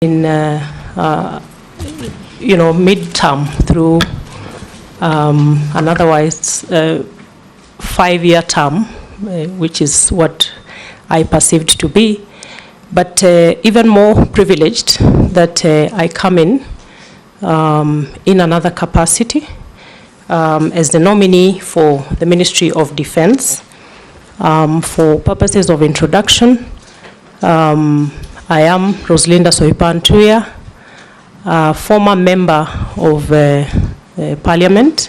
in mid-term through an otherwise 5-year term, which is what I perceived to be, but even more privileged that I come in another capacity as the nominee for the Ministry of Defense. For purposes of introduction, I am Rosalinda Soipan Tuya, former member of Parliament.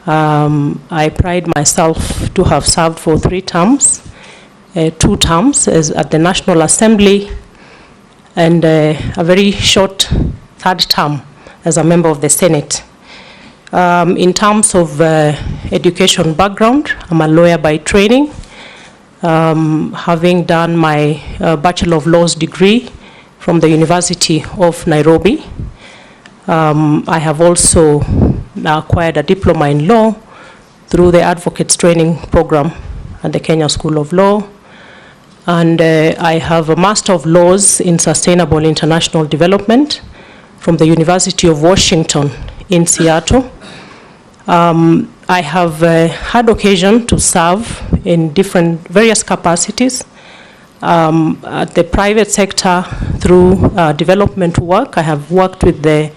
I pride myself to have served for 3 terms, 2 terms as at the National Assembly, and a very short 3rd term as a member of the Senate. In terms of education background, I'm a lawyer by training, having done my Bachelor of Laws degree from the University of Nairobi. I have also acquired a diploma in law through the Advocates Training Program at the Kenya School of Law. And I have a Master of Laws in Sustainable International Development from the University of Washington in Seattle. I have had occasion to serve in various capacities at the private sector through development work. I have worked with the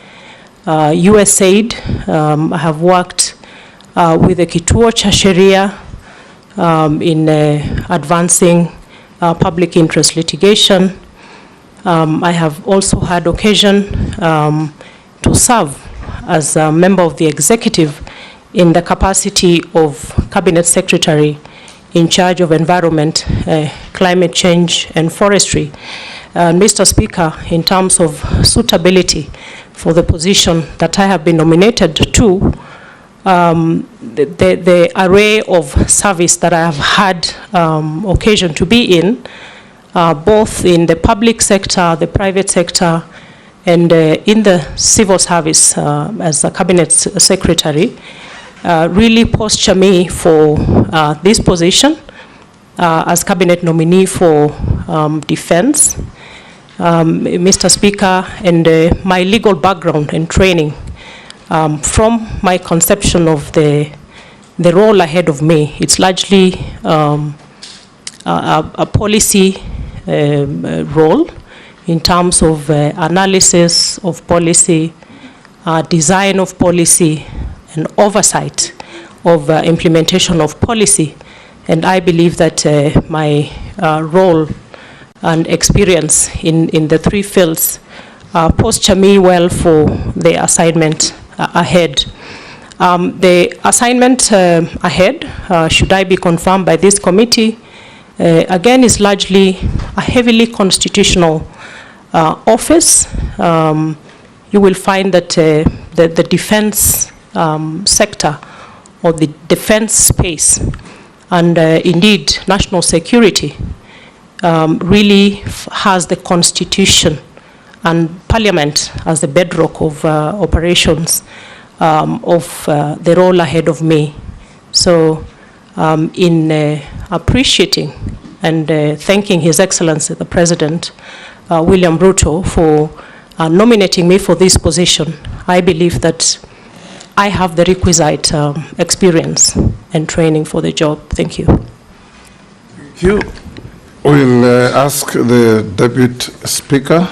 USAID. I have worked with the Kituo cha Sheria in advancing public interest litigation. I have also had occasion to serve as a member of the executive in the capacity of Cabinet Secretary in charge of environment, climate change, and forestry. Mr. Speaker, in terms of suitability for the position that I have been nominated to, the array of service that I have had occasion to be in, both in the public sector, the private sector, and in the civil service as a Cabinet Secretary, really posture me for this position as Cabinet nominee for Defense. Mr. Speaker, and my legal background and training from my conception of the role ahead of me, it's largely a policy role in terms of analysis of policy, design of policy, and oversight of implementation of policy. And I believe that my role and experience in the 3 fields posture me well for the assignment ahead. The assignment ahead, should I be confirmed by this committee, again is largely a heavily constitutional office. You will find that the defense sector or the defense space and indeed national security really has the Constitution and Parliament as the bedrock of operations of the role ahead of me. So in appreciating and thanking His Excellency the President William Ruto for nominating me for this position, I believe that I have the requisite experience and training for the job. Thank you. Thank you. We'll ask the Deputy Speaker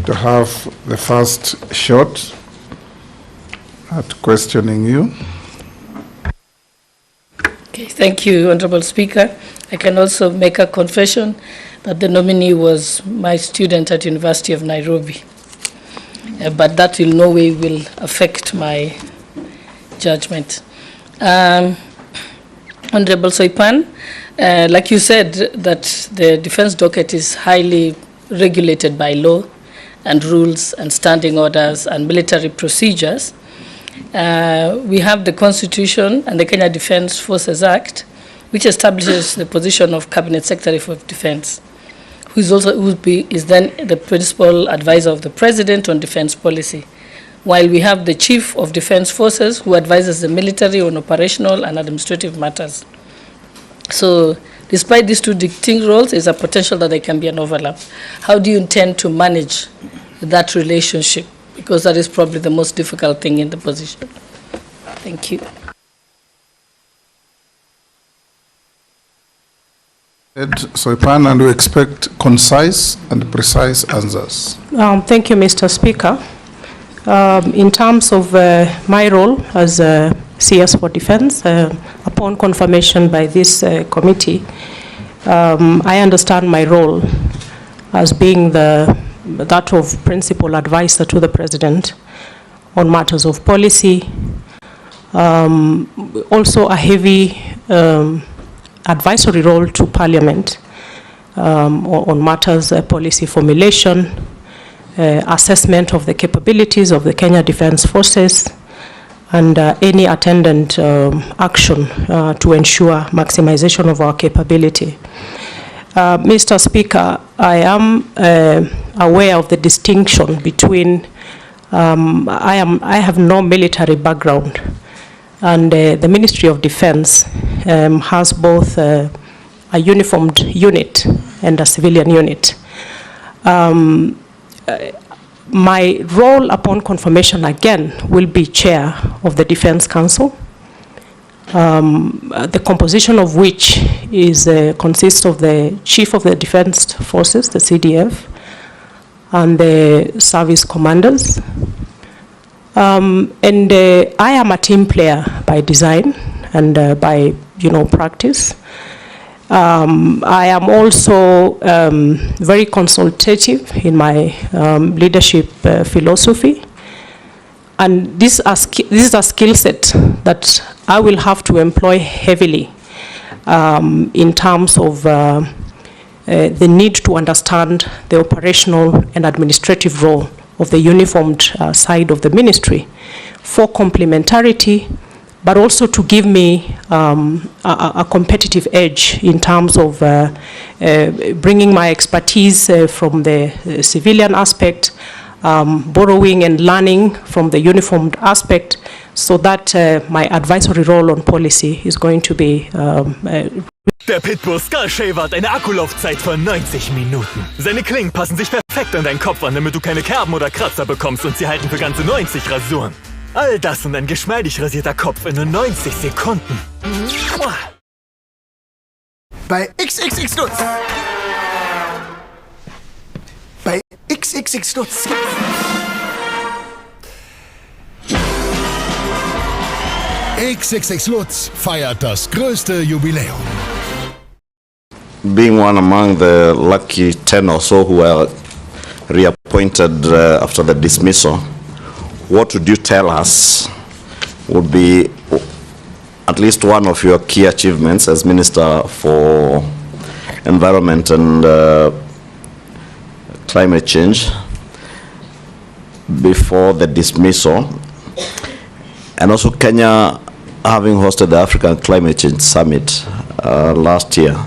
to have the first shot at questioning you. Okay, thank you, Honorable Speaker. I can also make a confession that the nominee was my student at University of Nairobi, but that in no way will affect my judgment. Honorable Soipan, like you said, that the defense docket is highly regulated by law and rules and standing orders and military procedures. We have the Constitution and the Kenya Defense Forces Act, which establishes the position of Cabinet Secretary for Defense, who is then the principal advisor of the President on defense policy, while we have the Chief of Defense Forces, who advises the military on operational and administrative matters. So Despite these two distinct roles, there's a potential that there can be an overlap. How do you intend to manage that relationship? Because that is probably the most difficult thing in the position. Thank you. Soipan, and we expect concise and precise answers. Thank you, Mr. Speaker. In terms of my role as CS for Defense, upon confirmation by this committee, I understand my role as being that of principal advisor to the President on matters of policy, also a heavy advisory role to Parliament on matters policy formulation, assessment of the capabilities of the Kenya Defence Forces, and any attendant action to ensure maximization of our capability. Mr. Speaker, I am aware of the distinction between, I have no military background, and the Ministry of Defense has both a uniformed unit and a civilian unit. My role upon confirmation again will be chair of the Defense Council, the composition of which is consists of the Chief of the Defense Forces, the CDF, and the service commanders. And I am a team player by design and by practice. I am also very consultative in my leadership philosophy, and this is a skill set that I will have to employ heavily in terms of the need to understand the operational and administrative role of the uniformed side of the ministry for complementarity, but also to give me a competitive edge in terms of bringing my expertise from the civilian aspect, borrowing and learning from the uniformed aspect, so that my advisory role on policy is going to be Der Pitbull Skull Shaver hat eine Akkulaufzeit von 90 Minuten. Seine Klingen passen sich perfekt an deinen Kopf an, damit du keine Kerben oder Kratzer bekommst, und sie halten für ganze 90 Rasuren. All das und ein geschmeidig rasierter Kopf in nur 90 Sekunden. Bei XXX Lutz. Bei XXX Lutz. XXX Lutz feiert das größte Jubiläum. Being one among the lucky 10 or so who were reappointed after the dismissal, what would you tell us would be at least one of your key achievements as Minister for Environment and Climate Change before the dismissal? And also Kenya having hosted the African Climate Change Summit last year,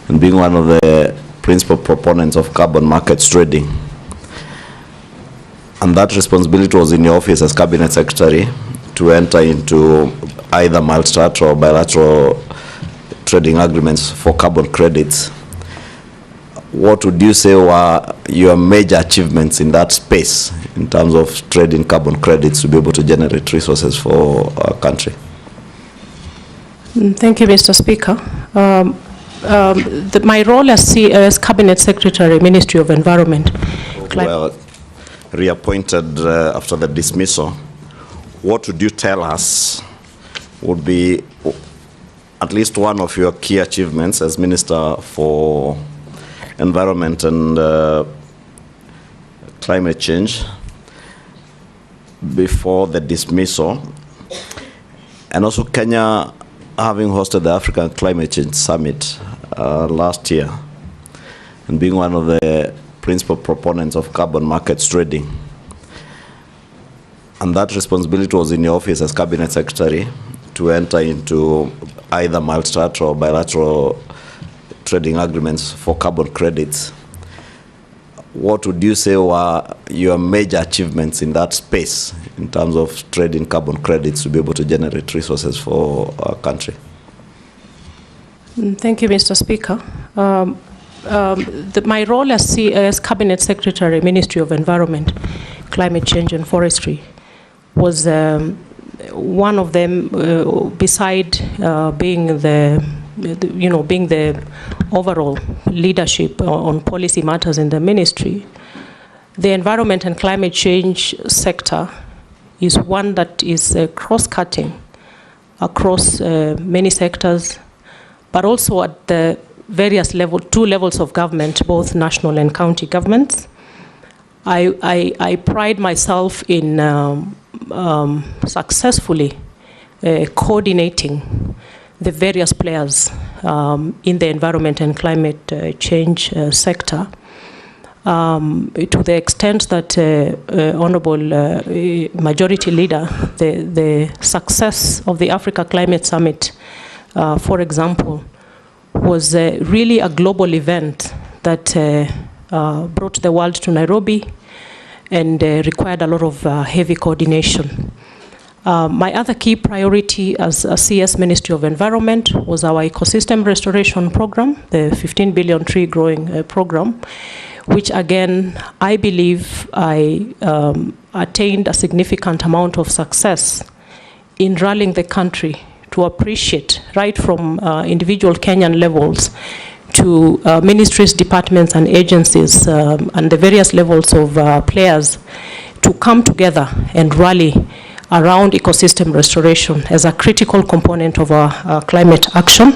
and being one of the principal proponents of carbon markets trading. And that responsibility was in your office as Cabinet Secretary to enter into either multilateral or bilateral trading agreements for carbon credits. What would you say were your major achievements in that space in terms of trading carbon credits to be able to generate resources for our country? Thank you, Mr. Speaker. My role as Cabinet Secretary, Ministry of Environment. Well, reappointed after the dismissal, what would you tell us would be at least one of your key achievements as Minister for Environment and Climate Change before the dismissal, and also Kenya having hosted the African Climate Change Summit last year, and being one of the principal proponents of carbon markets trading. And that responsibility was in your office as Cabinet Secretary to enter into either multilateral or bilateral trading agreements for carbon credits. What would you say were your major achievements in that space in terms of trading carbon credits to be able to generate resources for our country? Thank you, Mr. Speaker. My role as Cabinet Secretary, Ministry of Environment, Climate Change and Forestry was one of them, beside being the overall leadership on policy matters in the ministry. The environment and climate change sector is one that is cross-cutting across many sectors, but also at the various two levels of government, both national and county governments. I pride myself in successfully coordinating the various players in the environment and climate change sector, to the extent that Honorable Majority Leader, the success of the Africa Climate Summit, for example, was really a global event that brought the world to Nairobi and required a lot of heavy coordination. My other key priority as a CS Ministry of Environment was our ecosystem restoration program, the 15 billion tree growing program, which again, I believe I attained a significant amount of success in rallying the country to appreciate, right from individual Kenyan levels to ministries, departments and agencies and the various levels of players to come together and rally around ecosystem restoration as a critical component of our climate action.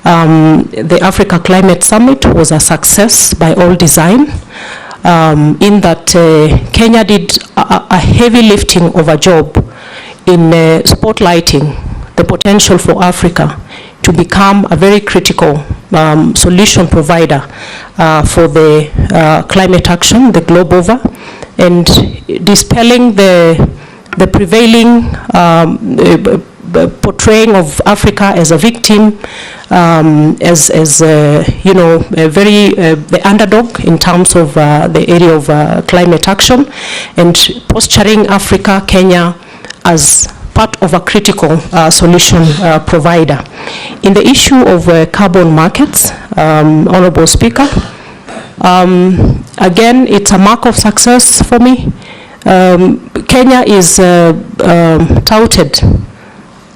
The Africa Climate Summit was a success by all design, in that Kenya did a heavy lifting of a job in spotlighting the potential for Africa to become a very critical solution provider for the climate action, the globe over, and dispelling the prevailing portraying of Africa as a victim, as the underdog in terms of the area of climate action, and posturing Africa, Kenya, as part of a critical solution provider. In the issue of carbon markets, Honorable Speaker, again, it's a mark of success for me. Kenya is touted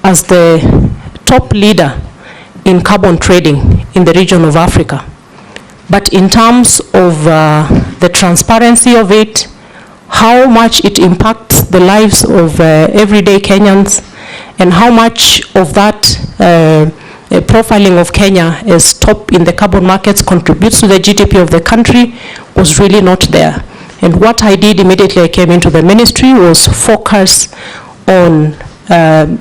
as the top leader in carbon trading in the region of Africa. But in terms of the transparency of it, how much it impacts the lives of everyday Kenyans, and how much of that profiling of Kenya as top in the carbon markets contributes to the GDP of the country was really not there. And what I did immediately I came into the ministry was focus on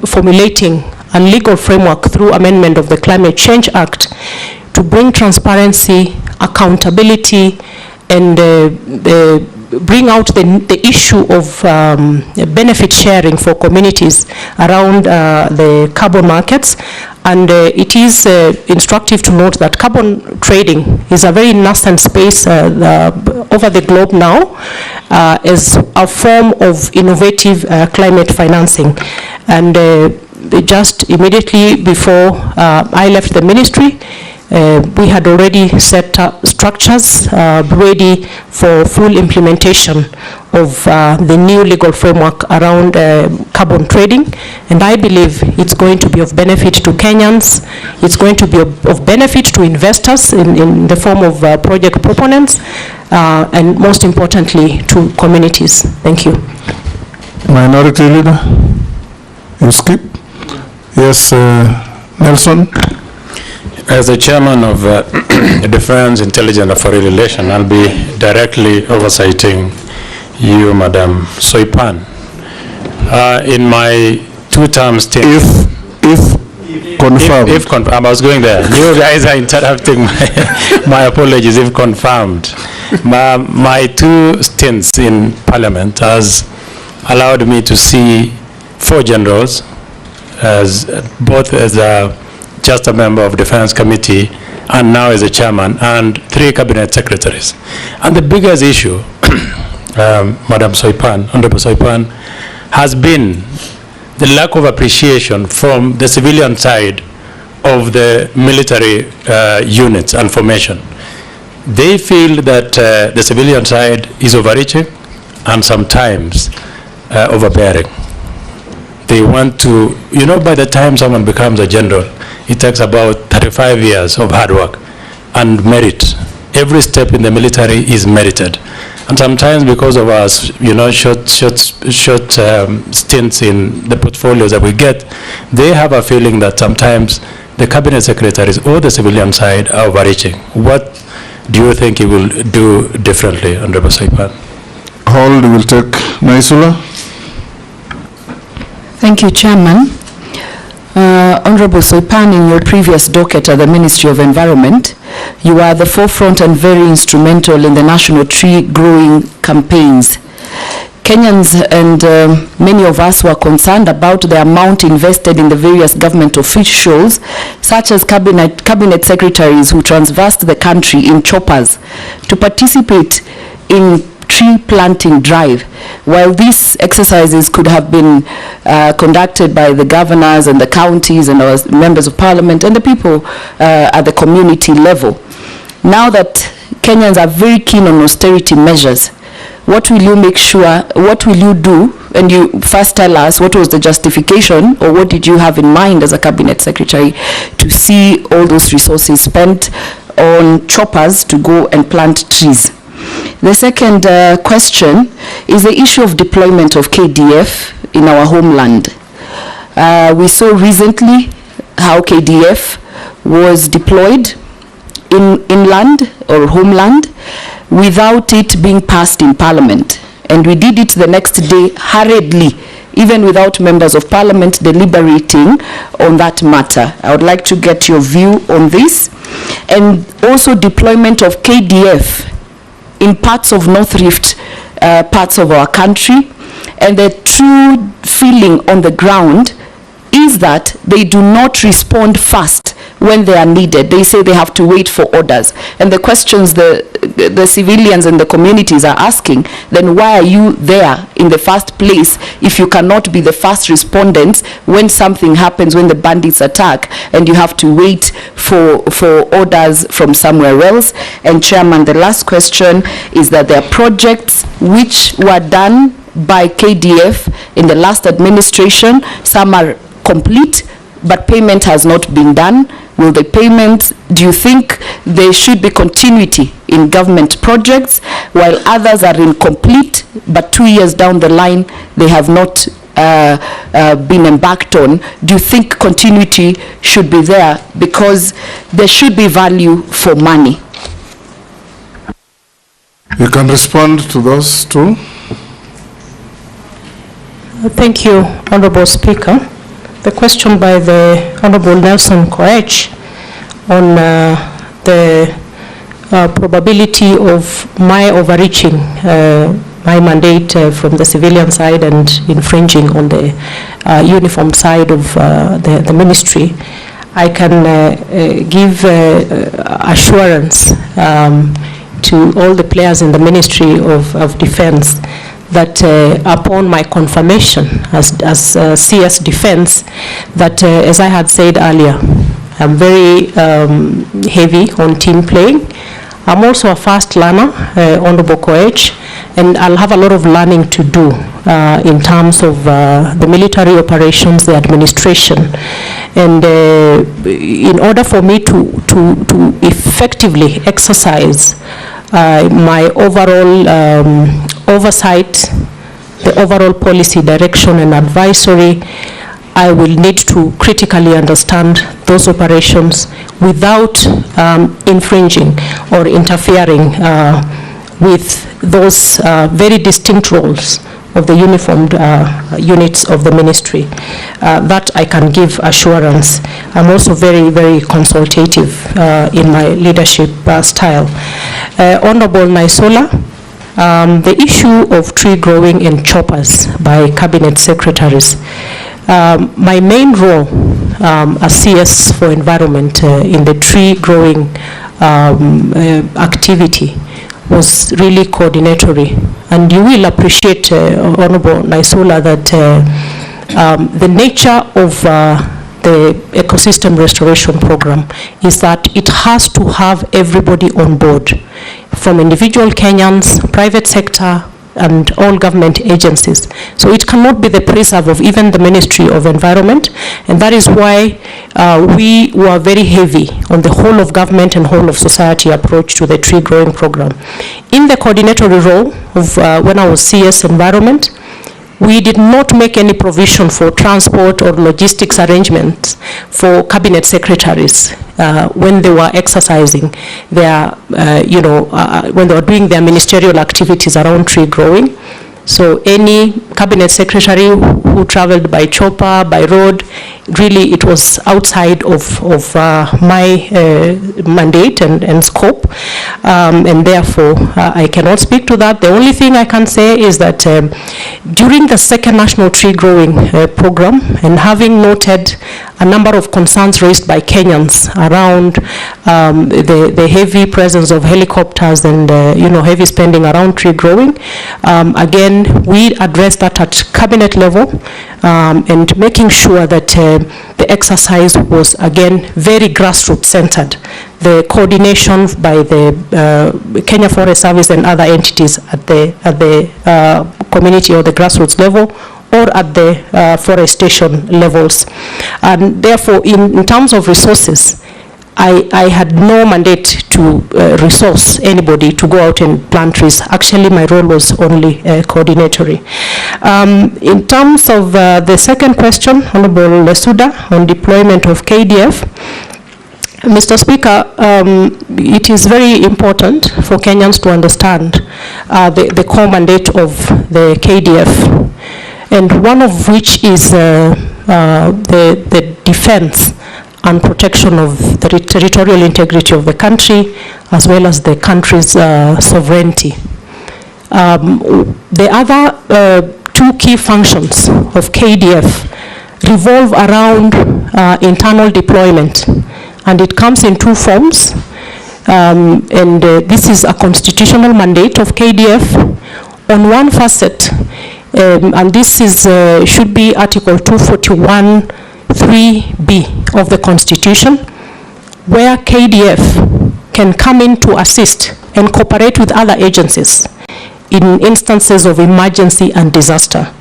formulating a legal framework through amendment of the Climate Change Act to bring transparency, accountability, and bring out the issue of benefit sharing for communities around the carbon markets. And it is instructive to note that carbon trading is a very nascent space over the globe now as a form of innovative climate financing. And just immediately before I left the ministry, we had already set up structures ready for full implementation of the new legal framework around carbon trading, and I believe it's going to be of benefit to Kenyans. It's going to be of benefit to investors in the form of project proponents, and most importantly to communities. Thank you. Minority Leader, you skip? Yes, Nelson. As the chairman of Defense, Intelligence and Foreign Relations, I'll be directly oversighting you, Madam Soipan. In my two-term stint, If confirmed. If confirmed, I was going there. You guys are interrupting my apologies. If confirmed, my two stints in Parliament has allowed me to see 4 generals, both as just a member of Defense Committee and now as a chairman, and 3 cabinet secretaries. And the biggest issue, Madam Soipan, Honorable Soipan, has been the lack of appreciation from the civilian side of the military units and formation. They feel that the civilian side is overreaching and sometimes overbearing. They want to, you know, by the time someone becomes a general, it takes about 35 years of hard work and merit. Every step in the military is merited. And sometimes because of our, you know, short stints in the portfolios that we get, they have a feeling that sometimes the cabinet secretaries or the civilian side are overreaching. What do you think you will do differently, Honorable Soipan? Hold will take Naisula. Thank you, Chairman. Honorable Soipan, in your previous docket at the Ministry of Environment, you are at the forefront and very instrumental in the national tree growing campaigns. Kenyans and many of us were concerned about the amount invested in the various government officials, such as cabinet secretaries who traversed the country in choppers to participate in tree planting drive. While these exercises could have been conducted by the governors and the counties and our members of parliament and the people at the community level, now that Kenyans are very keen on austerity measures, what will you make sure, what will you do? And you first tell us what was the justification, or what did you have in mind as a cabinet secretary to see all those resources spent on choppers to go and plant trees? The second question is the issue of deployment of KDF in our homeland. We saw recently how KDF was deployed in inland or homeland without it being passed in Parliament. And we did it the next day hurriedly, even without members of Parliament deliberating on that matter. I would like to get your view on this. And also deployment of KDF in parts of North Rift, parts of our country. And the true feeling on the ground is that they do not respond fast when they are needed. They say they have to wait for orders. And the questions the civilians and the communities are asking, then why are you there in the first place if you cannot be the first respondents when something happens, when the bandits attack, and you have to wait for orders from somewhere else? And Chairman, the last question is that there are projects which were done by KDF in the last administration. Some are complete, but payment has not been done. Will the payment, do you think there should be continuity in government projects while others are incomplete, but 2 years down the line they have not been embarked on? Do you think continuity should be there, because there should be value for money? You can respond to those two. Thank you, Honorable Speaker. The question by the Honorable Nelson Koech on the probability of my overreaching my mandate from the civilian side and infringing on the uniform side of the ministry. I can give assurance to all the players in the Ministry of Defense that upon my confirmation as CS Defense, that as I had said earlier, I'm very heavy on team playing. I'm also a fast learner, Honorable Koech, and I'll have a lot of learning to do in terms of the military operations, the administration. And in order for me to effectively exercise my overall oversight, the overall policy direction and advisory, I will need to critically understand those operations without infringing or interfering with those very distinct roles of the uniformed units of the ministry. That I can give assurance. I'm also very, very consultative in my leadership style. Honorable Naisola, the issue of tree growing in choppers by cabinet secretaries. My main role as CS for environment in the tree growing activity was really coordinatory. And you will appreciate, Honorable Naisola, that the nature of the ecosystem restoration program is that it has to have everybody on board, from individual Kenyans, private sector, and all government agencies. So it cannot be the preserve of even the Ministry of Environment, and that is why we were very heavy on the whole of government and whole of society approach to the tree growing program. In the coordinatory role of when I was CS Environment, we did not make any provision for transport or logistics arrangements for cabinet secretaries when they were exercising their, when they were doing their ministerial activities around tree growing. So any cabinet secretary who traveled by chopper, by road, really it was outside of my mandate and scope, and therefore I cannot speak to that. The only thing I can say is that during the second national tree growing program, and having noted a number of concerns raised by Kenyans around the heavy presence of helicopters and heavy spending around tree growing, again we addressed that at cabinet level, and making sure that the exercise was again very grassroots centered. The coordination by the Kenya Forest Service and other entities at the community or the grassroots level, or at the forestation levels. And therefore, in terms of resources, I had no mandate to resource anybody to go out and plant trees. Actually, my role was only coordinatory. In terms of the second question, Honorable Lesuda, on deployment of KDF, Mr. Speaker, it is very important for Kenyans to understand the core mandate of the KDF, and one of which is the defense and protection of the territorial integrity of the country, as well as the country's sovereignty. The other two key functions of KDF revolve around internal deployment, and it comes in two forms. This is a constitutional mandate of KDF on one facet, and this is should be Article 241 3B of the Constitution, where KDF can come in to assist and cooperate with other agencies in instances of emergency and disaster.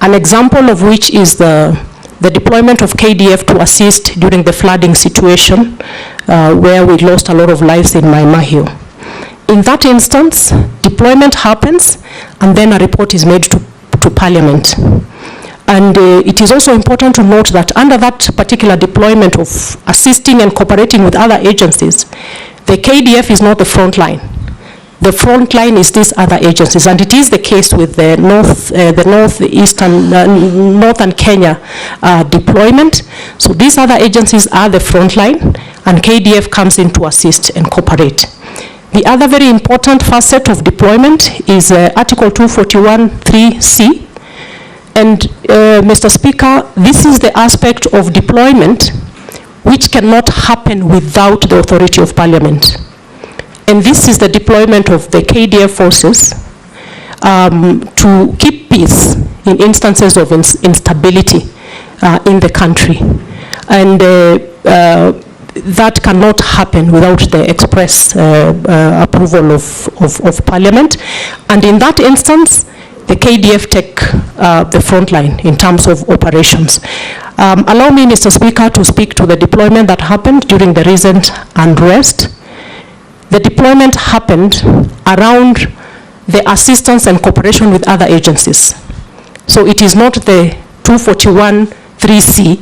An example of which is the deployment of KDF to assist during the flooding situation where we lost a lot of lives in Mahio. In that instance, deployment happens and then a report is made to Parliament. And it is also important to note that under that particular deployment of assisting and cooperating with other agencies, the KDF is not the front line. The front line is these other agencies, and it is the case with the northern Kenya deployment. So these other agencies are the front line, and KDF comes in to assist and cooperate. The other very important facet of deployment is Article 241 3C. And Mr. Speaker, this is the aspect of deployment which cannot happen without the authority of Parliament. And this is the deployment of the KDF forces to keep peace in instances of instability in the country. And that cannot happen without the express approval of Parliament. And in that instance, the KDF take the front line in terms of operations. Allow me, Mr. Speaker, to speak to the deployment that happened during the recent unrest. The deployment happened around the assistance and cooperation with other agencies. So it is not the 241 3C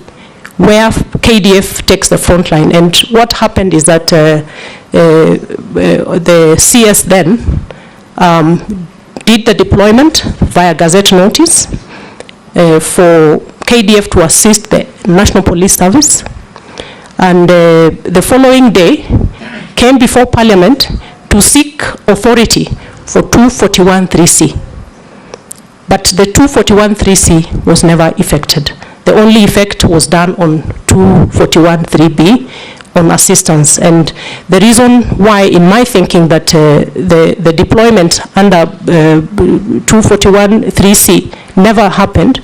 where KDF takes the front line. And what happened is that the CS then did the deployment via gazette notice for KDF to assist the National Police Service, and the following day came before Parliament to seek authority for 241 3C. But the 241 3C was never effected. The only effect was done on 241 3B on assistance. And the reason why, in my thinking, that the deployment under 241 3C never happened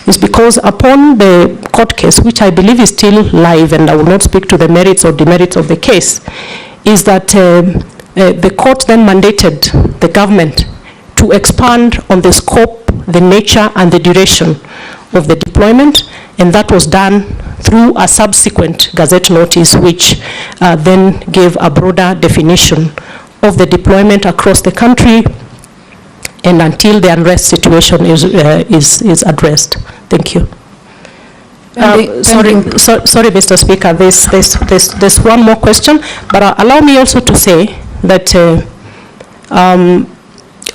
is because upon the court case, which I believe is still live, and I will not speak to the merits or demerits of the case, is that the court then mandated the government to expand on the scope, the nature, and the duration of the deployment, and that was done through a subsequent Gazette notice, which then gave a broader definition of the deployment across the country, and until the unrest situation is addressed. Thank you. Sorry, Mr. Speaker, there's one more question, but allow me also to say that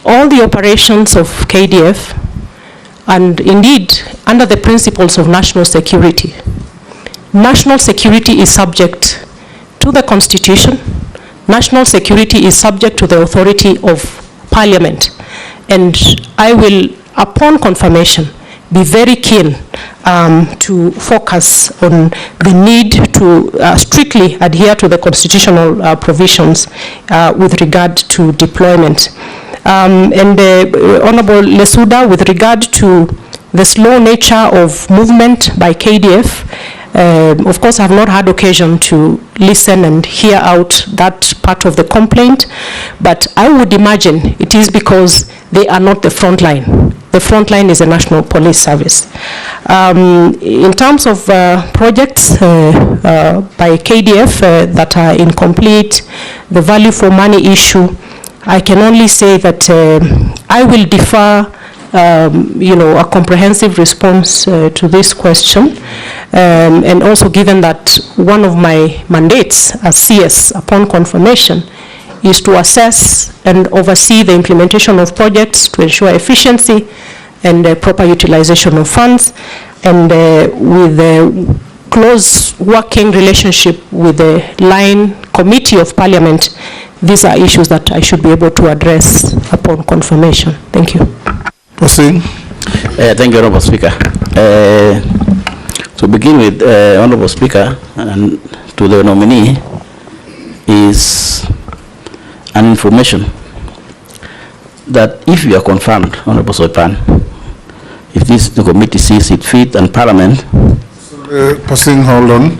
all the operations of KDF, and indeed under the principles of national security is subject to the Constitution. National security is subject to the authority of Parliament. And I will, upon confirmation, be very keen to focus on the need to strictly adhere to the constitutional provisions with regard to deployment. And Honorable Lesuda, with regard to the slow nature of movement by KDF, of course, I have not had occasion to listen and hear out that part of the complaint, but I would imagine it is because they are not the front line. The front line is the National Police Service. In terms of projects by KDF that are incomplete, the value for money issue, I can only say that I will defer a comprehensive response to this question, and also given that one of my mandates as CS upon confirmation is to assess and oversee the implementation of projects to ensure efficiency and proper utilization of funds, and with a close working relationship with the line committee of Parliament, these are issues that I should be able to address upon confirmation. Thank you. Proceed. Thank you, Honorable Speaker. To begin with, Honorable Speaker, and to the nominee, is an information that if you are confirmed, Honorable Soipan, if this the committee sees it fit and Parliament. Proceed, hold on.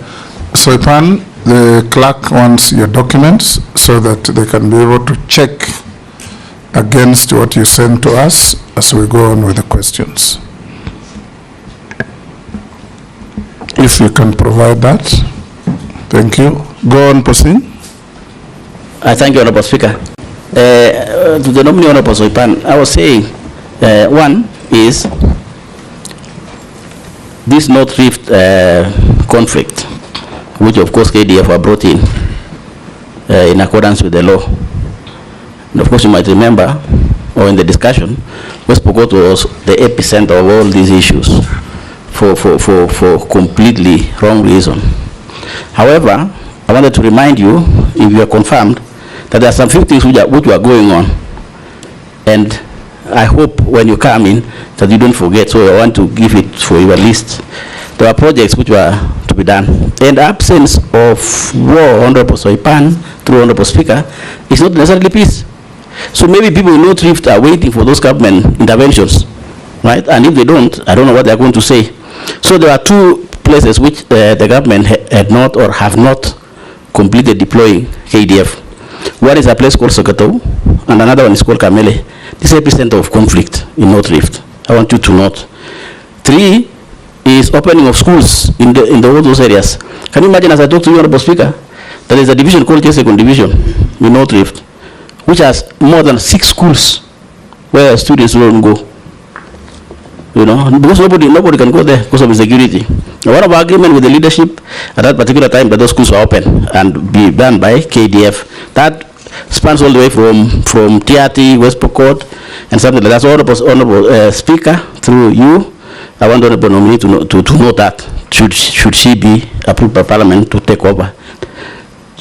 Soipan, the clerk wants your documents so that they can be able to check against what you send to us as we go on with the questions. If you can provide that, thank you. Go on, proceed. I thank you, Honorable Speaker. To the nominee, Honorable Soipan, I was saying, one is this North Rift conflict, which of course KDF were brought in accordance with the law. And of course you might remember, or in the discussion, West Pokot was the epicenter of all these issues for completely wrong reason. However, I wanted to remind you, if you are confirmed, that there are some few things which are going on. And I hope when you come in that you don't forget, so I want to give it for your list. There are projects which were to be done. And absence of war, Honorable Soipan, through Honorable Speaker, is not necessarily peace. So maybe people in North Rift are waiting for those government interventions, right? And if they don't, I don't know what they're going to say. So there are two places which the government had not or have not completed deploying KDF. One is a place called Sokoto, and another one is called Kamele. This is epicenter of conflict in North Rift. I want you to note. 3 is opening of schools in all those areas. Can you imagine, as I talk to you, Honorable Speaker, there is a division called Second Division in North Rift, which has more than 6 schools where students don't go. You know, because nobody can go there because of insecurity. Now, one of our agreement with the leadership at that particular time that those schools were open and be done by KDF. That spans all the way from TRT, West Pokot, and something like that. So, Honorable Speaker, through you, I want the Honorable nominee to know that should she be approved by Parliament to take over.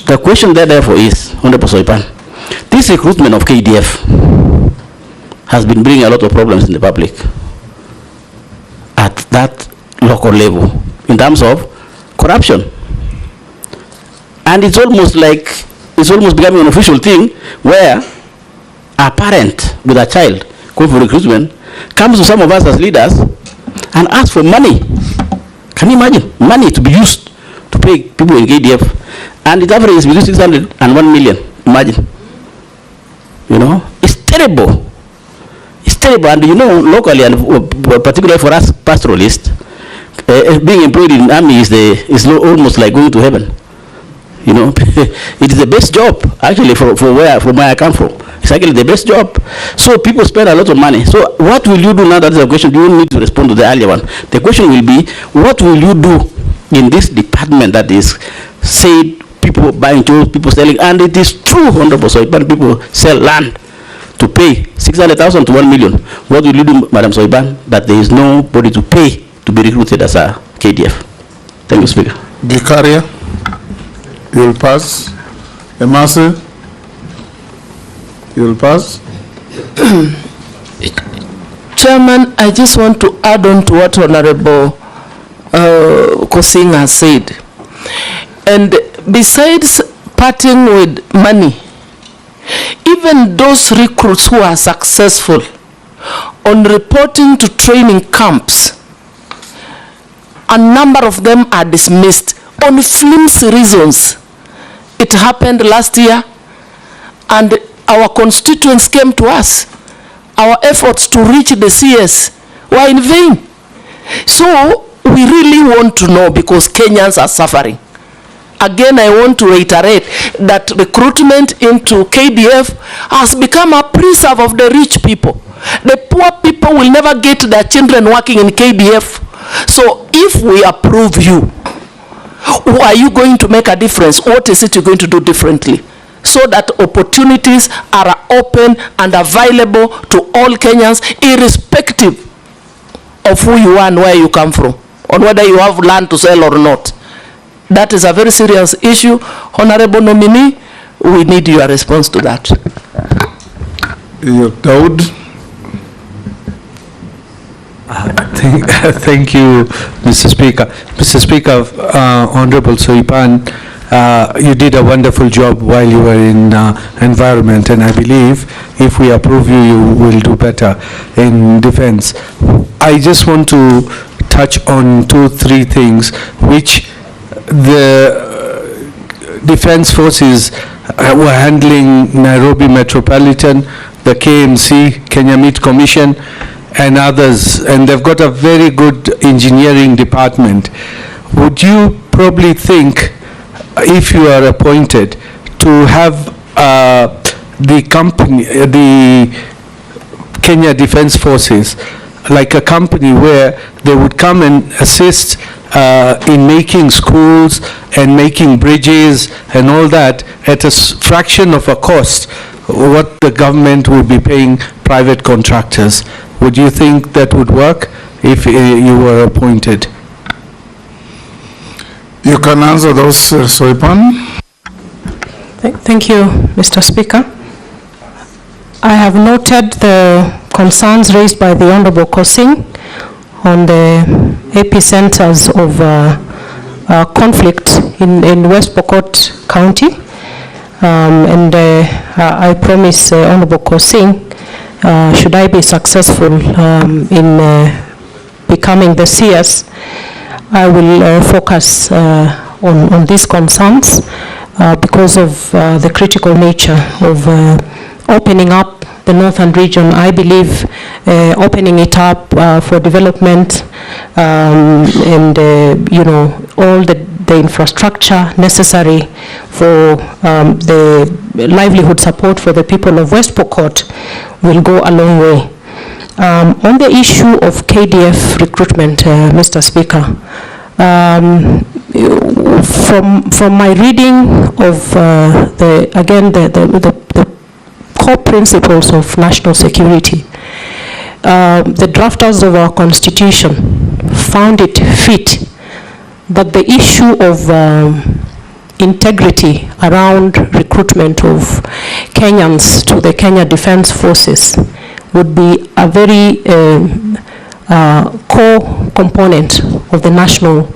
The question there, therefore, is, Honorable Soipan, this recruitment of KDF has been bringing a lot of problems in the public at that local level in terms of corruption. And it's almost becoming an official thing where a parent with a child going for recruitment comes to some of us as leaders and ask for money. Can you imagine? Money to be used to pay people in KDF. And the average is between 600 and 1 million. Imagine. You know, it's terrible. It's terrible. And you know, locally, and particularly for us pastoralists, being employed in the army is almost like going to heaven. You know, it is the best job, actually, from where I come from. It's actually the best job. So people spend a lot of money. So what will you do now? That is the question. You don't need to respond to the earlier one. The question will be, what will you do in this department that is said people buying jobs, people selling, and it is true, Honorable Soipan, people sell land to pay 600,000 to 1 million. What will you do, Madam Soipan, that there is nobody to pay to be recruited as a KDF? Thank you, Speaker. Vicaria, you will pass. Emase, you will pass. Chairman, I just want to add on to what Honorable Kosing has said. And besides parting with money, even those recruits who are successful on reporting to training camps, a number of them are dismissed on flimsy reasons. It happened last year, and our constituents came to us. Our efforts to reach the CS were in vain. So we really want to know, because Kenyans are suffering. Again, I want to reiterate that recruitment into KDF has become a preserve of the rich people. The poor people will never get their children working in KDF. So if we approve you, are you going to make a difference? What is it you're going to do differently, so that opportunities are open and available to all Kenyans, irrespective of who you are and where you come from, or whether you have land to sell or not? That is a very serious issue. Honorable nominee, we need your response to that. Daud. Thank you, Mr. Speaker. Mr. Speaker, Honorable Soipan, you did a wonderful job while you were in environment, and I believe if we approve you, you will do better in defense. I just want to touch on 2-3 things which the defense forces were handling: Nairobi Metropolitan, the KMC, Kenya Meat Commission, and others, and they've got a very good engineering department. Would you probably think, if you are appointed, to have the company, the Kenya Defense Forces, like a company where they would come and assist in making schools and making bridges and all that at a fraction of a cost what the government would be paying private contractors? Would you think that would work if you were appointed? You can answer those, Soipan. Thank you, Mr. Speaker. I have noted the concerns raised by the Honorable Kosing on the epicenters of conflict in West Pokot County. And I promise Honorable Kosing, should I be successful in becoming the CS, I will focus on these concerns because of the critical nature of opening up the northern region. I believe opening it up for development and you know, all the infrastructure necessary for the livelihood support for the people of West Pokot will go a long way. On the issue of KDF recruitment, Mr. Speaker, from my reading of the core principles of national security, the drafters of our constitution found it fit that the issue of integrity around recruitment of Kenyans to the Kenya Defense Forces would be a very core component of the national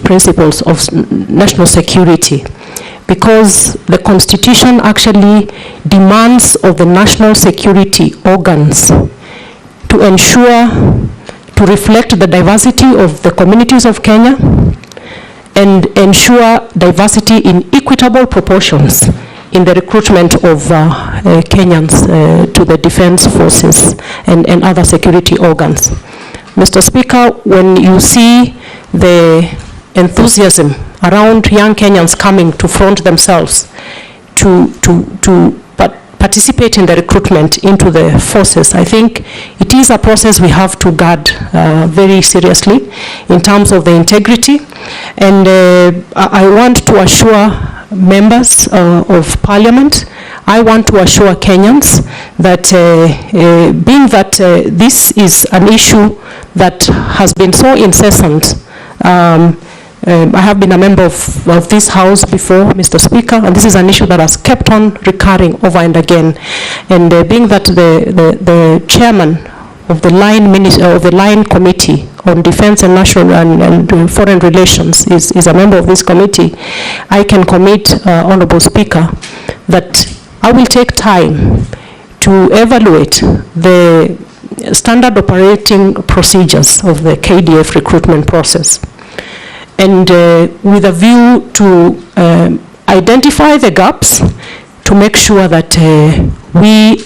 principles of national security, because the Constitution actually demands of the national security organs to ensure, to reflect the diversity of the communities of Kenya and ensure diversity in equitable proportions in the recruitment of Kenyans to the defense forces and other security organs. Mr. Speaker, when you see the enthusiasm around young Kenyans coming to front themselves to participate in the recruitment into the forces, I think it is a process we have to guard very seriously in terms of the integrity. And I want to assure members of Parliament, I want to assure Kenyans that being that this is an issue that has been so incessant, I have been a member of this House before, Mr. Speaker, and this is an issue that has kept on recurring over and again. And being that the chairman of the line committee on defense and national and foreign relations is a member of this committee, I can commit, Honorable Speaker, that I will take time to evaluate the standard operating procedures of the KDF recruitment process, and with a view to identify the gaps to make sure that we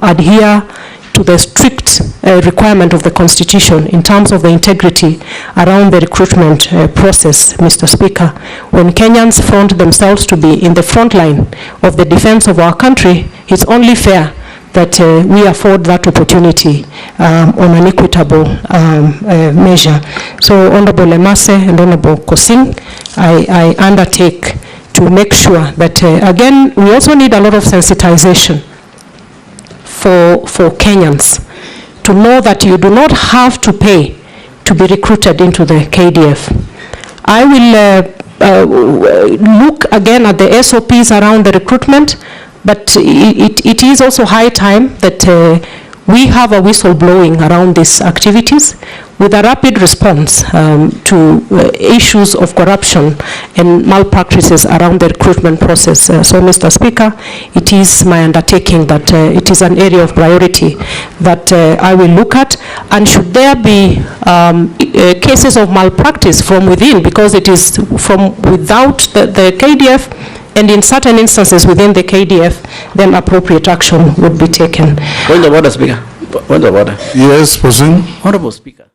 adhere to the strict requirement of the Constitution in terms of the integrity around the recruitment process, Mr. Speaker. When Kenyans front themselves to be in the front line of the defense of our country, it's only fair that we afford that opportunity on an equitable measure. So Honorable Emase and Honorable Kosing, I undertake to make sure that, again, we also need a lot of sensitization for Kenyans to know that you do not have to pay to be recruited into the KDF. I will look again at the SOPs around the recruitment, but it is also high time that we have a whistleblowing around these activities with a rapid response to issues of corruption and malpractices around the recruitment process. So, Mr. Speaker, it is my undertaking that it is an area of priority that I will look at, and should there be cases of malpractice from within, because it is from without the KDF, and in certain instances within the KDF, then appropriate action would be taken. Point of order, Speaker. Point of order. Yes, President. Honorable Speaker.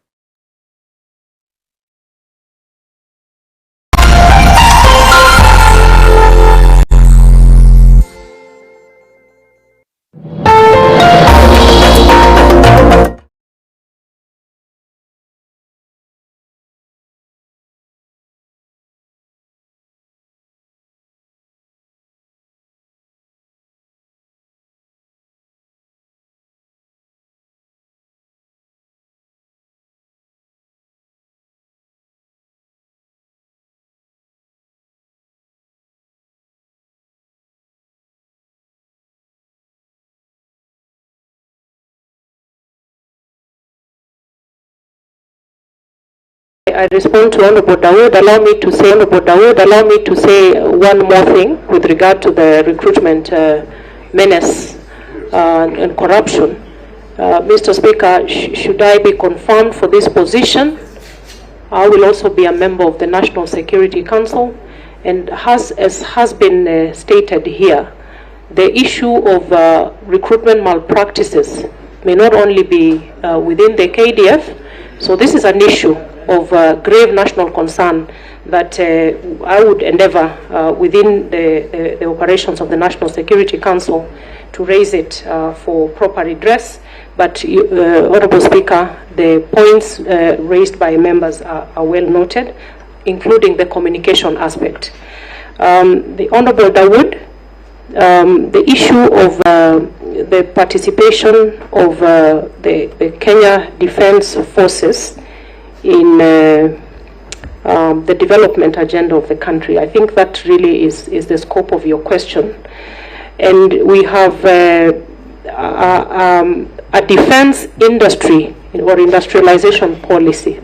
I respond to Honorable Dawood. Allow me to say, Honorable Dawood, allow me to say one more thing with regard to the recruitment menace and corruption. Mr. Speaker, should I be confirmed for this position, I will also be a member of the National Security Council, and as has been stated here, the issue of recruitment malpractices may not only be within the KDF, so this is an issue of grave national concern that I would endeavor within the operations of the National Security Council to raise it for proper redress. But, Honorable Speaker, the points raised by members are well noted, including the communication aspect. The Honorable Dawood, the issue of the participation of the Kenya Defense Forces in the development agenda of the country. I think that really is the scope of your question. And we have a defense industry or industrialization policy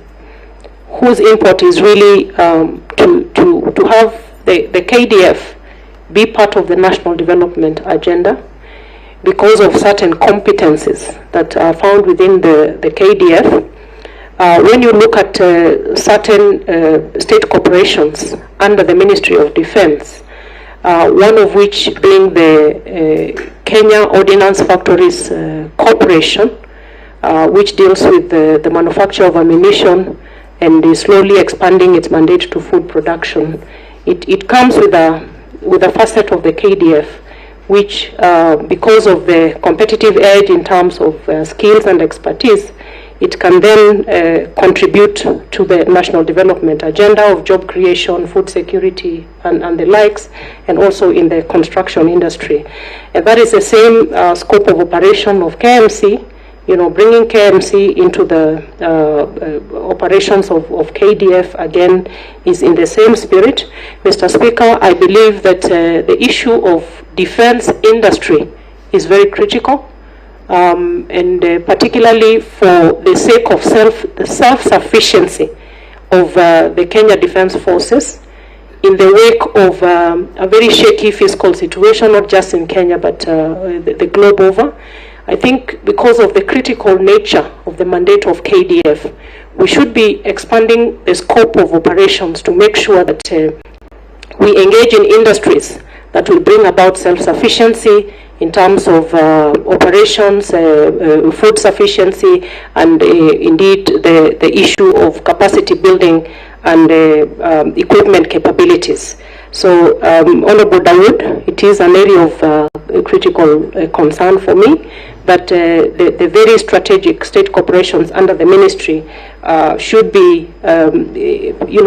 whose import is really to have the KDF be part of the national development agenda because of certain competencies that are found within the KDF. When you look at certain state corporations under the Ministry of Defense, one of which being the Kenya Ordnance Factories Corporation, which deals with the manufacture of ammunition and is slowly expanding its mandate to food production. It comes with a facet of the KDF, which because of the competitive edge in terms of skills and expertise, it can then contribute to the national development agenda of job creation, food security, and the likes, and also in the construction industry. And that is the same scope of operation of KMC. You know, bringing KMC into the operations of KDF, again, is in the same spirit. Mr. Speaker, I believe that the issue of defense industry is very critical. And particularly for the sake of self-sufficiency of the Kenya Defense Forces in the wake of a very shaky fiscal situation, not just in Kenya, but the globe over. I think because of the critical nature of the mandate of KDF, we should be expanding the scope of operations to make sure that we engage in industries that will bring about self-sufficiency in terms of operations, food sufficiency, and indeed the issue of capacity building and equipment capabilities. So, Honorable Dawood, it is an area of critical concern for me, but the very strategic state corporations under the ministry should be,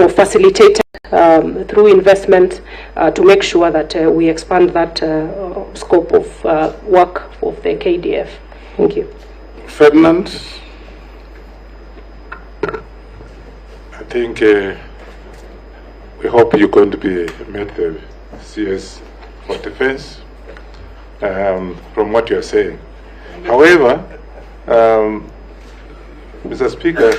facilitated through investment to make sure that we expand that scope of work of the KDF. Thank you. Ferdinand? I think we hope you're going to be made the CS for defense from what you're saying. However, Mr. Speaker,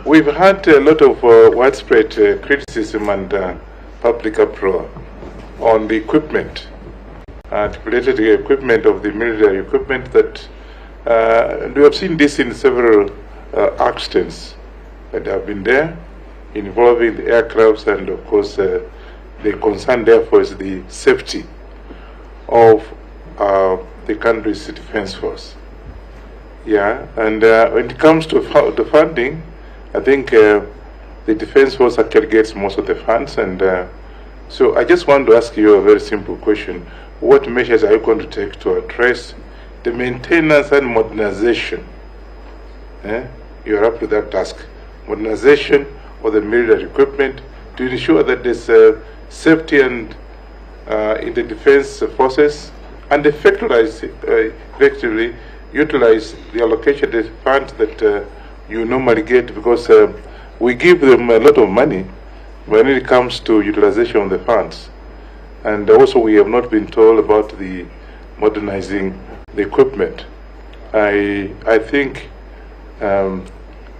we've had a lot of widespread criticism and public uproar on the equipment, related equipment of the military equipment that we have seen this in several accidents that have been there involving the aircrafts, and of course the concern therefore is the safety of the country's defense force. Yeah, and when it comes to the funding, I think the defense force actually gets most of the funds, and so I just want to ask you a very simple question. What measures are you going to take to address the maintenance and modernization? You're up to that task. Modernization of the military equipment to ensure that there's safety and in the defense forces, and effectively utilize the allocated funds that you normally get, because we give them a lot of money when it comes to utilization of the funds. And also we have not been told about the modernizing the equipment. I think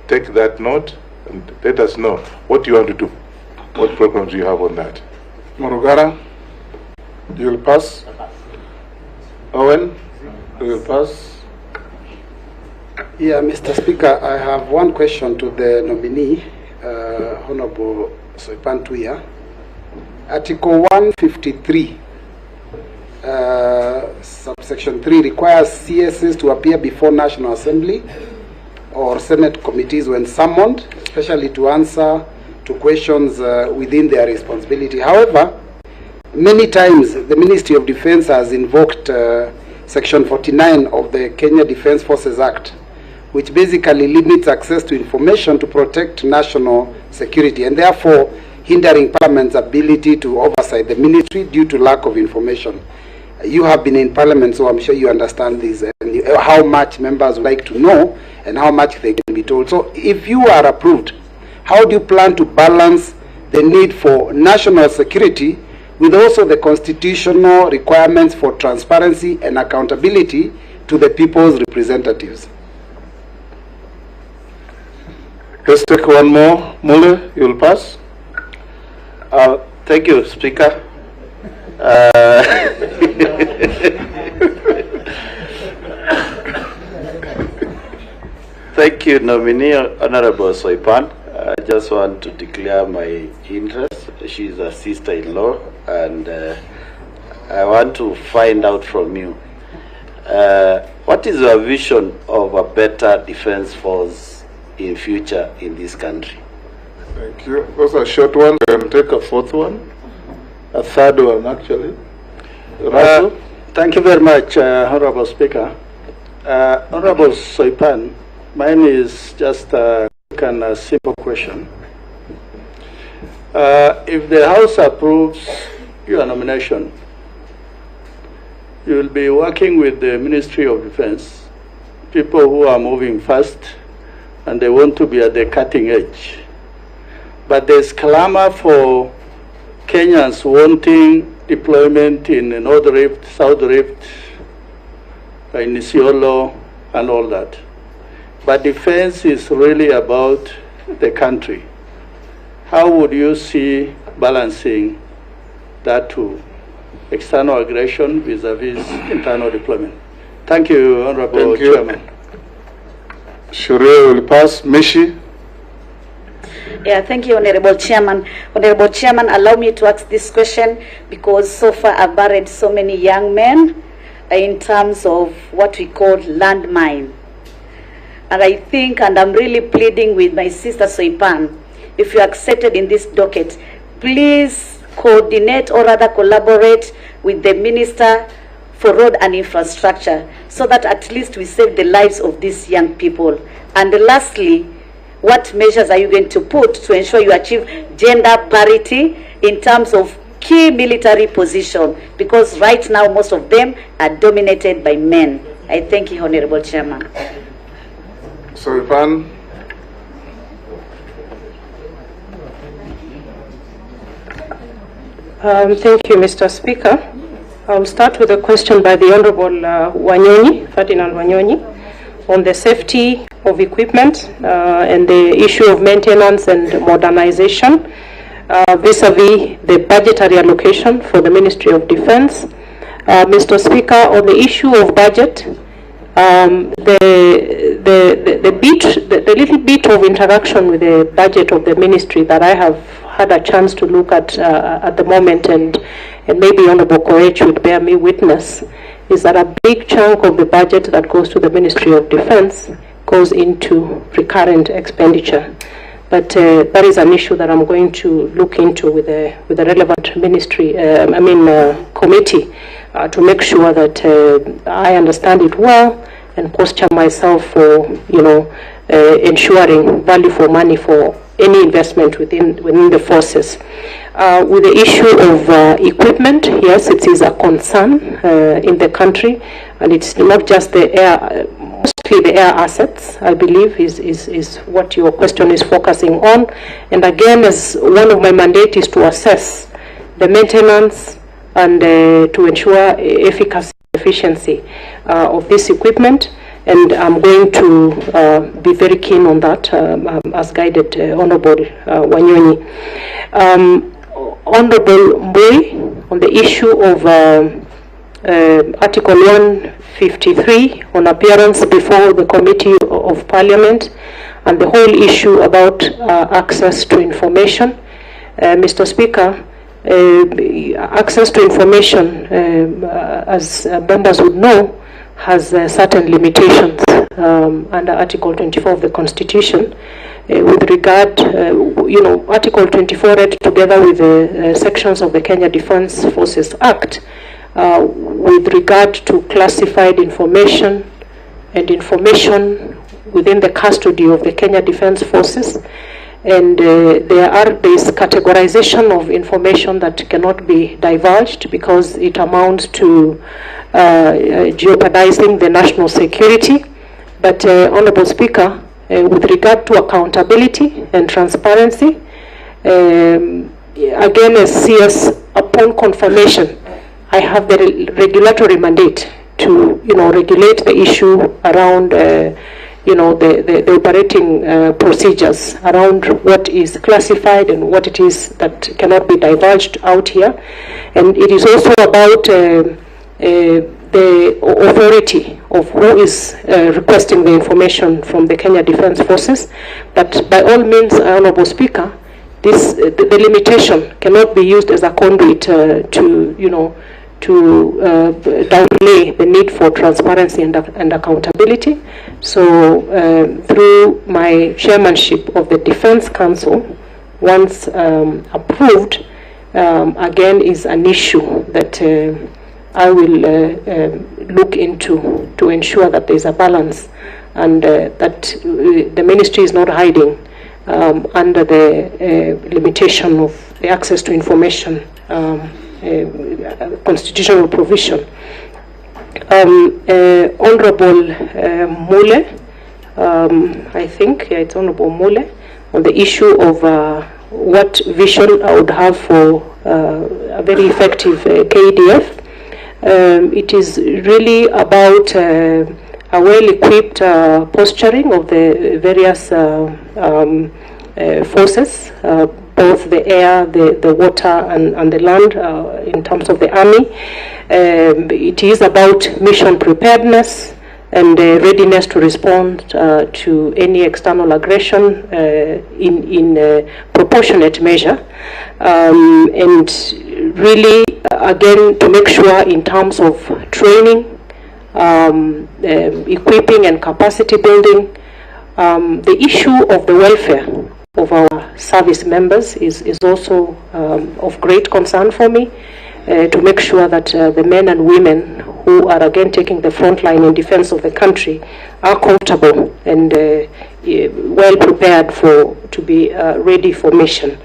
take that note and let us know what you want to do. What programs do you have on that? Morugara, you will pass. Owen, you will pass. Yeah, Mr. Speaker, I have one question to the nominee, Honorable Soipan Tuya. Article 153, subsection 3 requires CSs to appear before National Assembly or Senate committees when summoned, especially to answer to questions within their responsibility. However, many times the Ministry of Defense has invoked Section 49 of the Kenya Defense Forces Act, which basically limits access to information to protect national security, and therefore hindering Parliament's ability to oversight the ministry due to lack of information. You have been in Parliament, so I'm sure you understand this, and how much members would like to know and how much they can be told. So if you are approved, how do you plan to balance the need for national security with also the constitutional requirements for transparency and accountability to the people's representatives? Let's take one more. Muller, you will pass. Thank you, Speaker. Thank you, nominee Honorable Soipan. I just want to declare my interest. She's a sister-in-law, and I want to find out from you, what is your vision of a better defense force in future in this country? Thank you. Those are short ones. We can take a fourth one. A third one, actually. Thank you very much, Honorable Speaker. Honorable Soipan, mine is just a simple question. If the House approves your nomination, you will be working with the Ministry of Defense, people who are moving fast and they want to be at the cutting edge. But there's clamor for Kenyans wanting deployment in the North Rift, South Rift, in Isiolo, and all that. But defense is really about the country. How would you see balancing that to external aggression vis-a-vis internal deployment? Thank you, Honorable Chairman. Shuria will pass. Mishi. Yeah, thank you, Honorable Chairman. Honorable Chairman, allow me to ask this question because so far I've buried so many young men in terms of what we call landmine. And I think, and I'm really pleading with my sister Soipan, if you accepted in this docket, please coordinate or rather collaborate with the Minister for Road and Infrastructure so that at least we save the lives of these young people. And lastly, what measures are you going to put to ensure you achieve gender parity in terms of key military position? Because right now most of them are dominated by men. I thank you, Honorable Chairman. Soipan. Thank you, Mr. Speaker. I'll start with a question by the Honorable Ferdinand Wanyonyi, on the safety of equipment and the issue of maintenance and modernization vis-a-vis the budgetary allocation for the Ministry of Defense. Mr. Speaker, on the issue of budget, the little bit of interaction with the budget of the ministry that I have had a chance to look at the moment, and maybe Honorable Koech would bear me witness, is that a big chunk of the budget that goes to the Ministry of Defense goes into recurrent expenditure. But that is an issue that I'm going to look into with the relevant ministry, committee, to make sure that I understand it well and posture myself for, ensuring value for money for any investment within the forces. With the issue of equipment, yes, it is a concern in the country, and it's not just the air, mostly the air assets, I believe, is what your question is focusing on. And again, as one of my mandates is to assess the maintenance and to ensure efficacy, efficiency of this equipment. And I'm going to be very keen on that, as guided Honorable Wanyonyi. Honorable Mbui, on the issue of Article 153 on appearance before the Committee of Parliament and the whole issue about access to information. Mr. Speaker, access to information, as members would know, has certain limitations under Article 24 of the Constitution. With regard, Article 24 read together with the sections of the Kenya Defence Forces Act with regard to classified information and information within the custody of the Kenya Defence Forces. And there is categorization of information that cannot be divulged because it amounts to jeopardizing the national security. But Honorable Speaker, with regard to accountability and transparency, again, as CS, upon confirmation, I have the regulatory mandate to, regulate the issue around the operating procedures around what is classified and what it is that cannot be divulged out here. And it is also about the authority of who is requesting the information from the Kenya Defence Forces. But by all means, Honourable Speaker, the limitation cannot be used as a conduit to downplay the need for transparency and accountability. So through my chairmanship of the Defence Council, once approved, again is an issue that I will look into to ensure that there is a balance and that the ministry is not hiding under the limitation of the access to information constitutional provision. Honorable Mule, I think, it's Honorable Mule, on the issue of what vision I would have for a very effective KDF. It is really about a well-equipped posturing of the various forces, both the air, the water, and the land in terms of the army. It is about mission preparedness and readiness to respond to any external aggression in proportionate measure. And really, again, to make sure in terms of training, equipping and capacity building, the issue of the welfare of our service members is also of great concern for me, to make sure that the men and women who are again taking the front line in defense of the country are comfortable and well prepared to be ready for mission.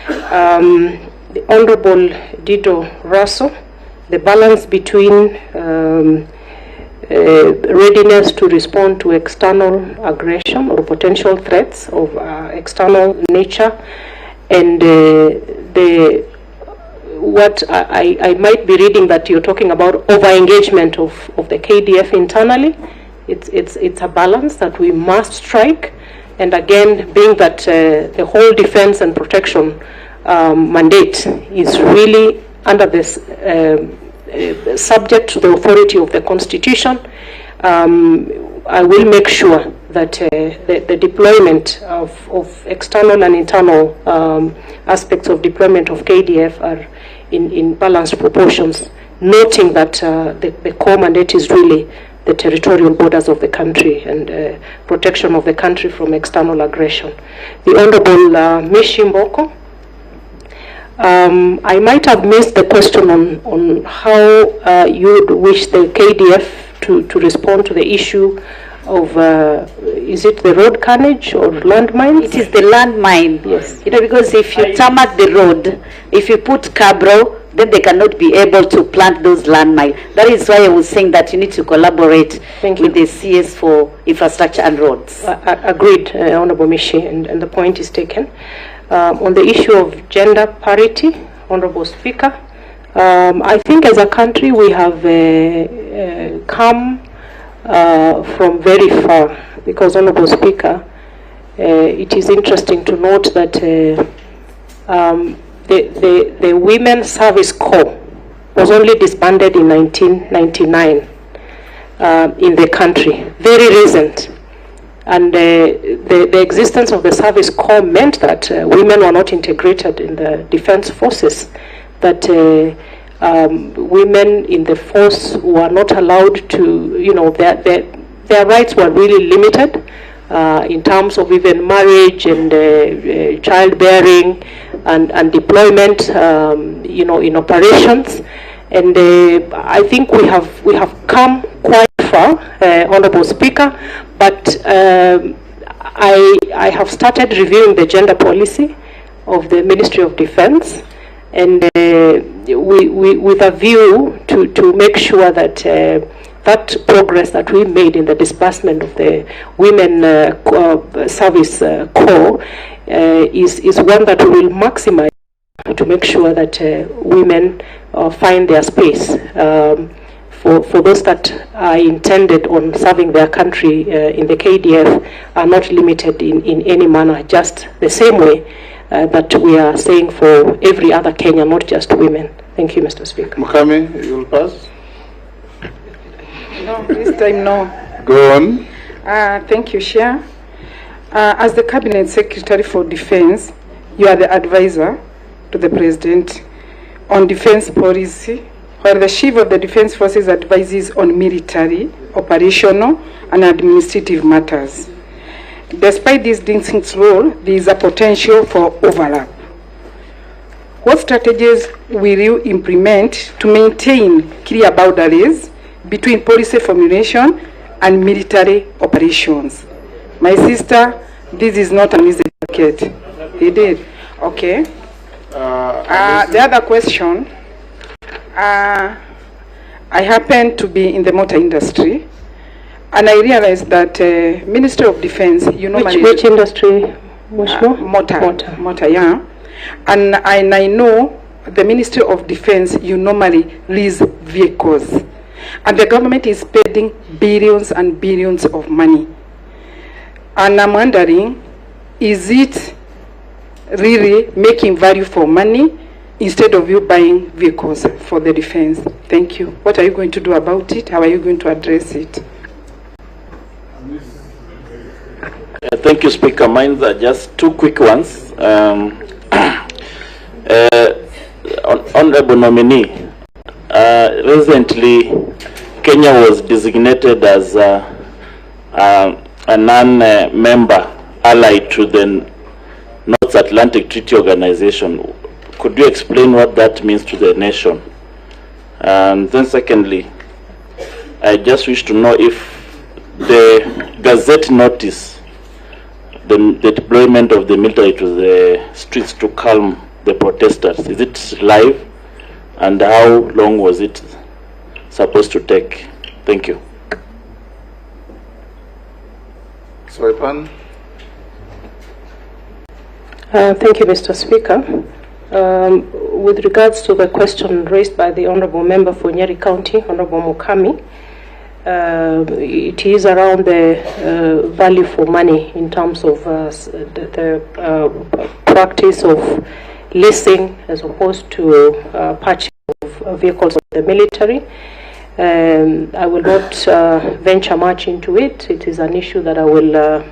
The Honorable Dido Raso, the balance between readiness to respond to external aggression or potential threats of external nature, and what I might be reading that you're talking about over-engagement of the KDF internally. It's a balance that we must strike, and again, being that the whole defense and protection mandate is really under this subject to the authority of the Constitution, I will make sure that the deployment of external and internal aspects of deployment of KDF are in balanced proportions, noting that the core mandate is really the territorial borders of the country and protection of the country from external aggression. The Honorable Mishimboko, I might have missed the question on how you would wish the KDF to respond to the issue of, is it the road carnage or landmines? It is the landmine. Yes. Because if you tarmac the road, if you put cabro, then they cannot be able to plant those landmines. That is why I was saying that you need to collaborate with the CS for infrastructure and roads. Agreed, Honorable Mishi, and the point is taken. On the issue of gender parity, Honorable Speaker, I think as a country we have come from very far, because, Honorable Speaker, it is interesting to note that the Women's Service Corps was only disbanded in 1999 in the country, very recent. And the existence of the Service Corps meant that women were not integrated in the defense forces, that women in the force were not allowed to, their rights were really limited in terms of even marriage and childbearing and deployment, in operations. And I think we have come quite far, Honorable Speaker, but I have started reviewing the gender policy of the Ministry of Defense, and with a view to make sure that that progress that we made in the disbursement of the Women Service Corps is one that we will maximize to make sure that women find their space. For those that are intended on serving their country in the KDF are not limited in any manner, just the same way that we are saying for every other Kenyan, not just women. Thank you, Mr. Speaker. Mukami, you will pass. No, this time no. Go on. Thank you, Chair. As the Cabinet Secretary for Defense, you are the advisor to the President on defense policy, while the Chief of the Defense Forces advises on military, operational, and administrative matters. Despite this distinct role, there is a potential for overlap. What strategies will you implement to maintain clear boundaries between policy formulation and military operations? My sister, this is not an easy bucket. He did. Okay. The other question, I happen to be in the motor industry, and I realized that Ministry of Defense, you normally... Which industry? Motor, yeah. And I know the Ministry of Defense, you normally lease vehicles. And the government is spending billions and billions of money. And I'm wondering, is it really making value for money instead of you buying vehicles for the defense? Thank you. What are you going to do about it? How are you going to address it? Thank you, Speaker. Mine are just two quick ones. Honorable nominee, recently Kenya was designated as a non-member allied to the North Atlantic Treaty Organization. Could you explain what that means to the nation? And then secondly, I just wish to know if the Gazette notice, the deployment of the military to the streets to calm the protesters, is it live? And how long was it supposed to take? Thank you. Soipan. Thank you, Mr. Speaker. With regards to the question raised by the Honourable Member for Nyeri County, Honourable Mukami, it is around the value for money in terms of the practice of leasing as opposed to purchase of vehicles of the military. I will not venture much into it. It is an issue that I will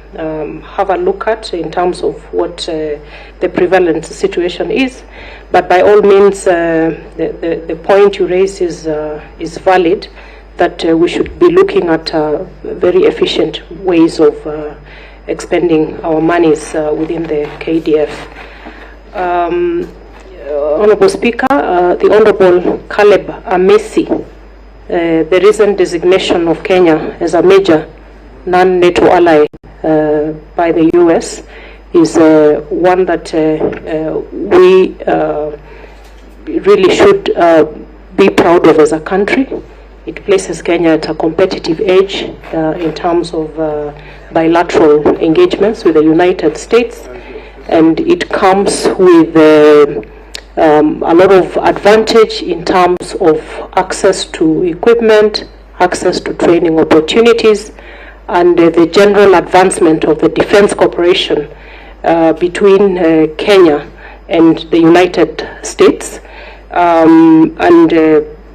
have a look at in terms of what the prevalent situation is. But by all means, the point you raise is valid, that we should be looking at very efficient ways of expending our monies within the KDF. Honourable Speaker, the Honourable Caleb Amesi, the recent designation of Kenya as a major non-NATO ally by the US is one that we really should be proud of as a country. It places Kenya at a competitive edge in terms of bilateral engagements with the United States, and it comes with a lot of advantage in terms of access to equipment, access to training opportunities, and the general advancement of the defense cooperation between Kenya and the United States, and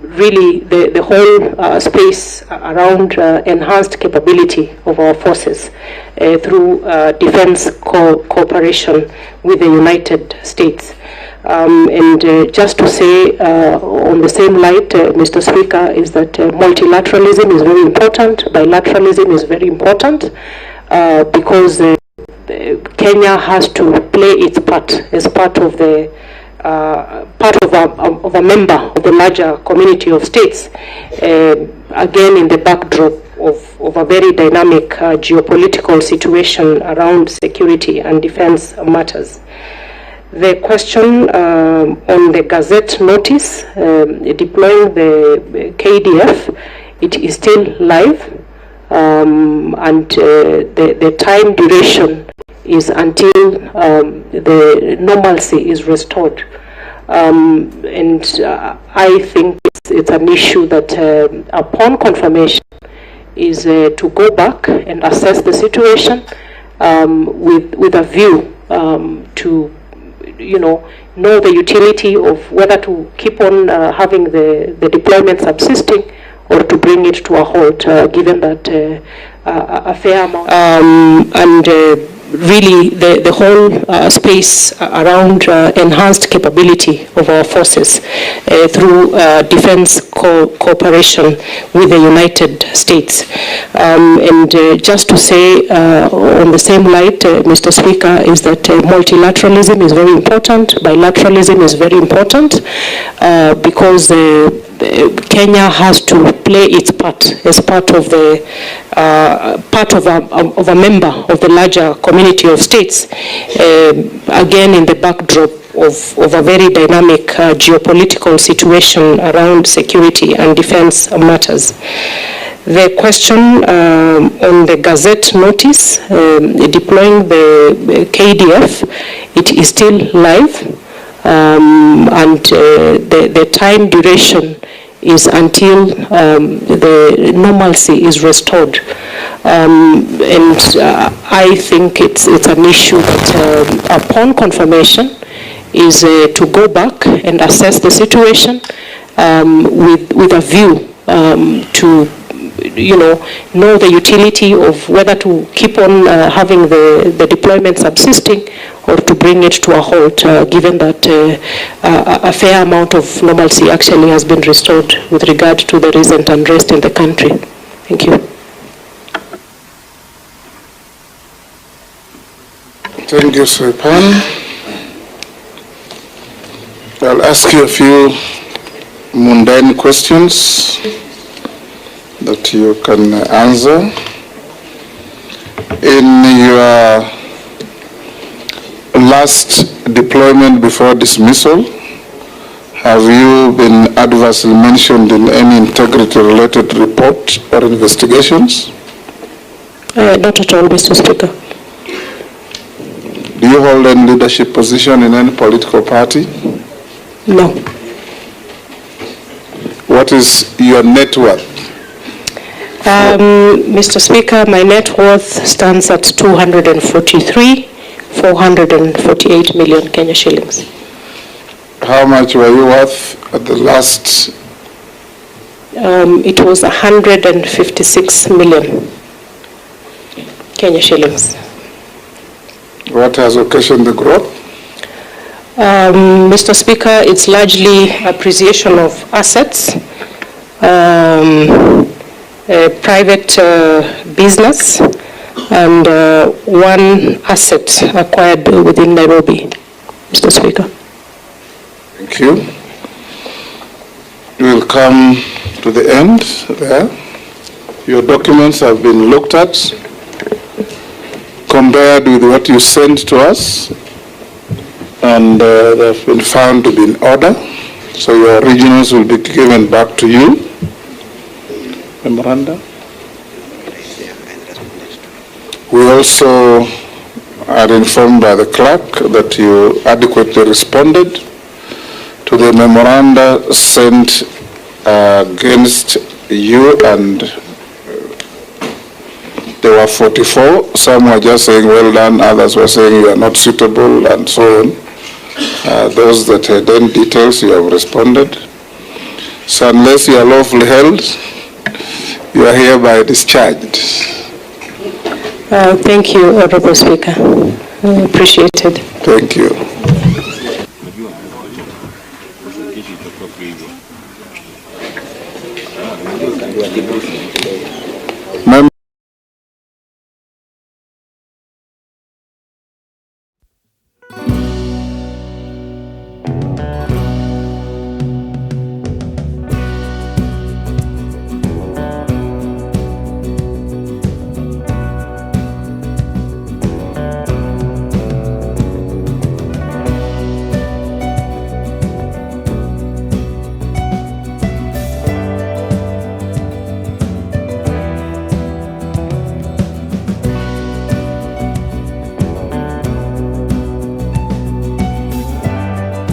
really the whole space around enhanced capability of our forces through defense cooperation with the United States. And just to say on the same light, Mr. Speaker, is that multilateralism is very important, bilateralism is very important, because Kenya has to play its part as part of the of a member of the larger community of states, again in the backdrop of a very dynamic geopolitical situation around security and defense matters. The question on the Gazette notice deploying the KDF, it is still live, and the time duration is until the normalcy is restored. And I think it's an issue that upon confirmation is to go back and assess the situation with a view to know the utility of whether to keep on having the deployment subsisting or to bring it to a halt, given that a fair amount really the whole space around enhanced capability of our forces through defense cooperation with the United States. And just to say on the same light, Mr. Speaker, is that multilateralism is very important, bilateralism is very important, because Kenya has to play its part as part of the of a member of the larger community of states, again in the backdrop of a very dynamic geopolitical situation around security and defense matters. The question on the Gazette notice deploying the KDF, it is still live, and the time duration is until the normalcy is restored. And I think it's an issue that upon confirmation is to go back and assess the situation with a view to know the utility of whether to keep on having the deployment subsisting or to bring it to a halt, given that a fair amount of normalcy actually has been restored with regard to the recent unrest in the country. Thank you. Thank you, Soipan. I'll ask you a few mundane questions that you can answer. In your last deployment before dismissal, have you been adversely mentioned in any integrity-related report or investigations? Not at all, Mr. Speaker. Do you hold any leadership position in any political party? No. What is your net worth? Mr. Speaker, my net worth stands at 243,448 million Kenya shillings. How much were you worth at the last? It was 156 million Kenya shillings. What has occasioned the growth? Mr. Speaker, it's largely appreciation of assets, private business, and one asset acquired within Nairobi, Mr. Speaker. Thank you. We'll come to the end there. Your documents have been looked at, compared with what you sent to us, and they've been found to be in order. So your originals will be given back to you. Memoranda. We also are informed by the clerk that you adequately responded to the memoranda sent against you, and there were 44. Some were just saying well done, others were saying you are not suitable, and so on. Those that had any details, you have responded. So unless you are lawfully held, you are hereby discharged. Thank you, Honorable Speaker. Appreciated. Thank you.